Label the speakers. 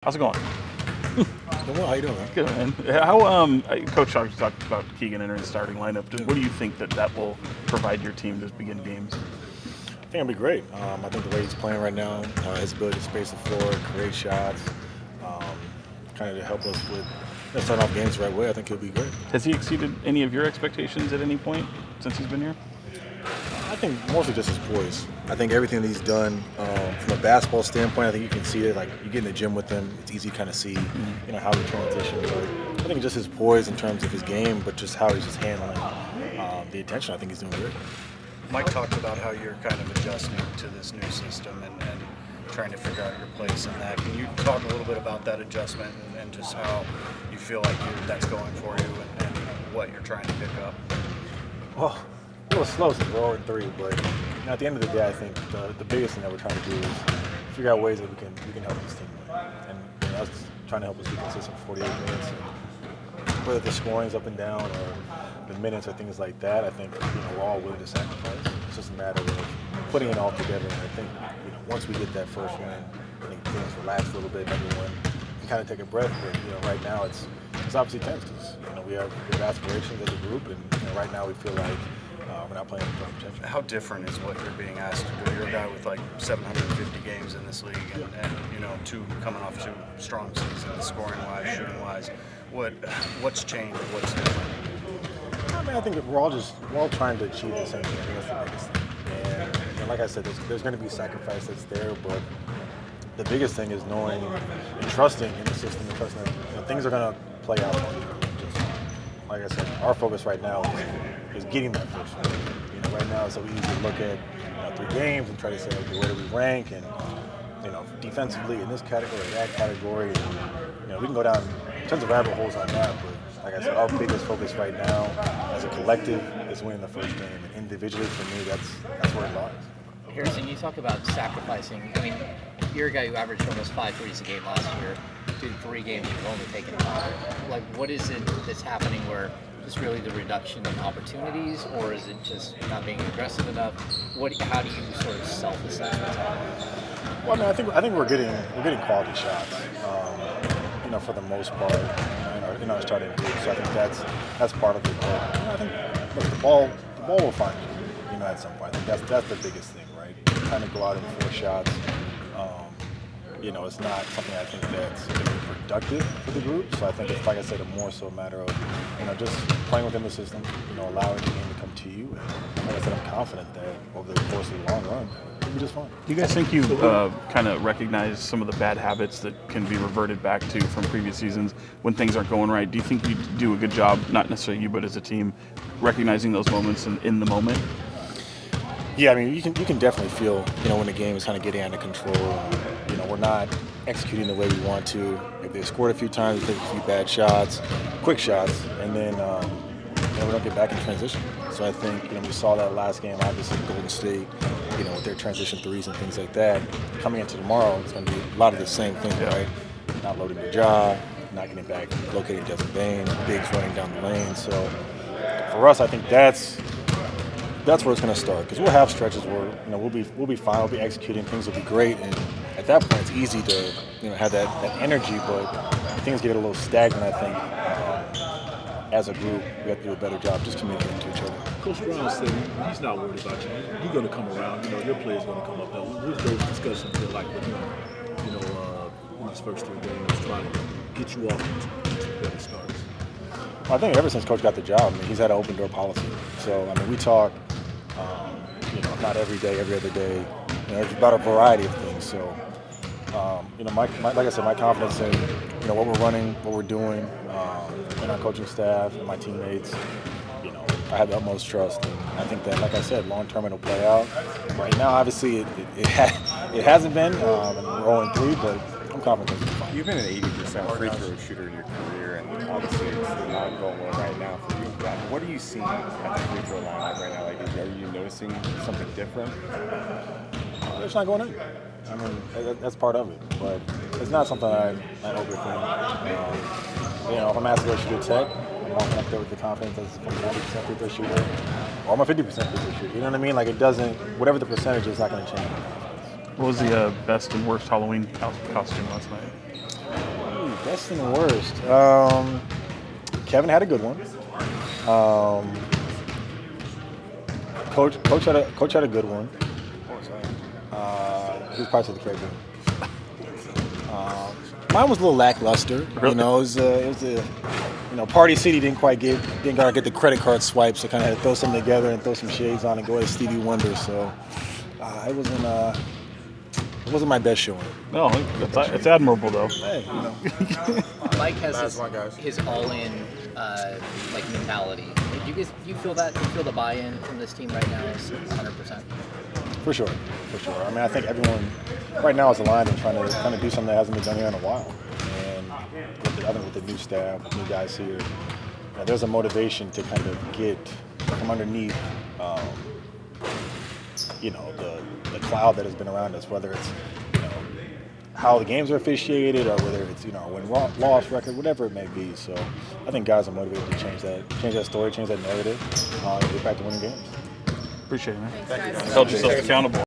Speaker 1: How's it going?
Speaker 2: Well, how you doing, man?
Speaker 1: Good, man. How Coach talked about Keegan entering the starting lineup. What do you think that will provide your team to begin games?
Speaker 2: I think it'll be great. I think the way he's playing right now, his ability to space the floor, create shots, kind of to help us with starting off games the right way, I think he'll be great.
Speaker 1: Has he exceeded any of your expectations at any point since he's been here?
Speaker 2: I think mostly just his poise. I think everything that he's done from a basketball standpoint, I think you can see it. Like you get in the gym with him, it's easy to kind of see, how he transitions. But I think just his poise in terms of his game, but just how he's just handling the attention. I think he's doing great.
Speaker 3: Mike talked about how you're kind of adjusting to this new system and trying to figure out your place in that. Can you talk a little bit about that adjustment and just how you feel like that's going for you and what you're trying to pick up?
Speaker 2: Well, a little slow since we're 0-3, but at the end of the day, I think the biggest thing that we're trying to do is figure out ways that we can help this team win. And us trying to help us be consistent for 48 minutes. And whether the scoring's up and down or the minutes or things like that, I think we're all willing to sacrifice. It's just a matter of putting it all together. And I think once we get that first win, I think things relax a little bit. Everyone can kind of take a breath. But right now it's obviously tense because we have aspirations as a group, and right now we feel like we're not playing for potential.
Speaker 3: How different is what you're being asked to do? You're a guy with like 750 games in this league, and coming off two strong seasons, scoring-wise, shooting-wise. What's changed? What's different?
Speaker 2: I mean, I think we're all trying to achieve the same thing. I think that's the biggest thing. And like I said, there's going to be sacrifice that's there, but the biggest thing is knowing and trusting in the system and trusting that things are going to play out. Just, like I said, our focus right now is getting that first one. Right now it's so easy to look at 3 games and try to say, okay, where do we rank? And defensively in this category, that category, and we can go down tons of rabbit holes on that. But like I said, our biggest focus right now as a collective is winning the first game. And individually, for me, that's where it lies.
Speaker 4: Harrison, you talk about sacrificing. I mean, you're a guy who averaged almost 5 threes a game last year. Through 3 games, you've only taken 5. Like, what is it that's happening where just really the reduction in opportunities, or is it just not being aggressive enough? How do you sort of self-assess what's happening?
Speaker 2: Well, I think we're getting quality shots, for the most part, in our starting group. So I think that's part of it. But, I think the ball will find you, at some point. I think that's the biggest thing, right? Trying to go out and force shots. It's not something I think that's productive for the group. So I think it's, like I said, more so a matter of, just playing within the system, allowing the game to come to you. And like I said, I'm confident that over the course of the long run, it'll be just fine.
Speaker 1: Do you guys think you kind of recognize some of the bad habits that can be reverted back to from previous seasons when things aren't going right? Do you think you do a good job, not necessarily you, but as a team, recognizing those moments in the moment?
Speaker 2: Yeah, I mean, you can definitely feel, when the game is kind of getting out of control. We're not executing the way we want to. If they scored a few times, we take a few bad shots, quick shots, and then we don't get back in transition. So I think, we saw that last game, obviously, Golden State, with their transition threes and things like that. Coming into tomorrow, it's going to be a lot of the same thing, right? Not loading the jaw, not getting back, locating Desmond Bain, bigs running down the lane. So for us, I think that's where it's going to start, because we'll have stretches where we'll be fine, we'll be executing, things will be great, and at that point it's easy to have that energy. But things get a little stagnant. I think as a group we have to do a better job just communicating to each other.
Speaker 5: Coach Brown said he's not worried about you. You're going to come around. Your players going to come up. What does those discussions feel like with him? In these first 3 games, trying to get you off to better starts.
Speaker 2: Well, I think ever since Coach got the job, he's had an open door policy. So we talk. Not every day, every other day. It's about a variety of things. So, like I said, my confidence in what we're running, what we're doing, and our coaching staff and my teammates. I have the utmost trust, and I think that, like I said, long term it'll play out. Right now, obviously, it hasn't been. And we're 0-3, but I'm confident it's fine.
Speaker 6: You've been an 80% free throw shooter in your career, and obviously it's not going well right now for you. What are you seeing at the free throw line right now? Like, are you noticing something different?
Speaker 2: It's not going in. That's part of it, but it's not something I overthink. If I'm asked to go shoot a tech, I'm walking up there with the confidence as a 40% free throw shooter, or I'm a 50% free throw shooter. You know what I mean? Like, it doesn't, whatever the percentage is, not going to change.
Speaker 1: What was the best and worst Halloween costume last night?
Speaker 2: Best and worst. Kevin had a good one. Coach had a good one.
Speaker 3: What was that?
Speaker 2: He was probably the Caribbean. Mine was a little lackluster.
Speaker 1: Really?
Speaker 2: You know, it was a Party City didn't get the credit card swipe, so kind of had to throw something together and throw some shades on and go as Stevie Wonder. So it wasn't my best showing.
Speaker 1: No, it's admirable though.
Speaker 2: Hey,
Speaker 4: Mike has
Speaker 2: That's one, guys.
Speaker 4: his all-in mentality. Do you feel that? Do you feel the buy-in from this team right now is 100%?
Speaker 2: For sure. I mean, I think everyone right now is aligned and trying to do something that hasn't been done here in a while. And I think with the new staff, new guys here, there's a motivation to kind of get from underneath, the cloud that has been around us, whether it's how the games are officiated or whether it's win-loss record, whatever it may be. So I think guys are motivated to change that story, change that narrative, and get back to winning games.
Speaker 1: Appreciate it, man.
Speaker 7: Thanks, guys.
Speaker 1: Held yourself accountable.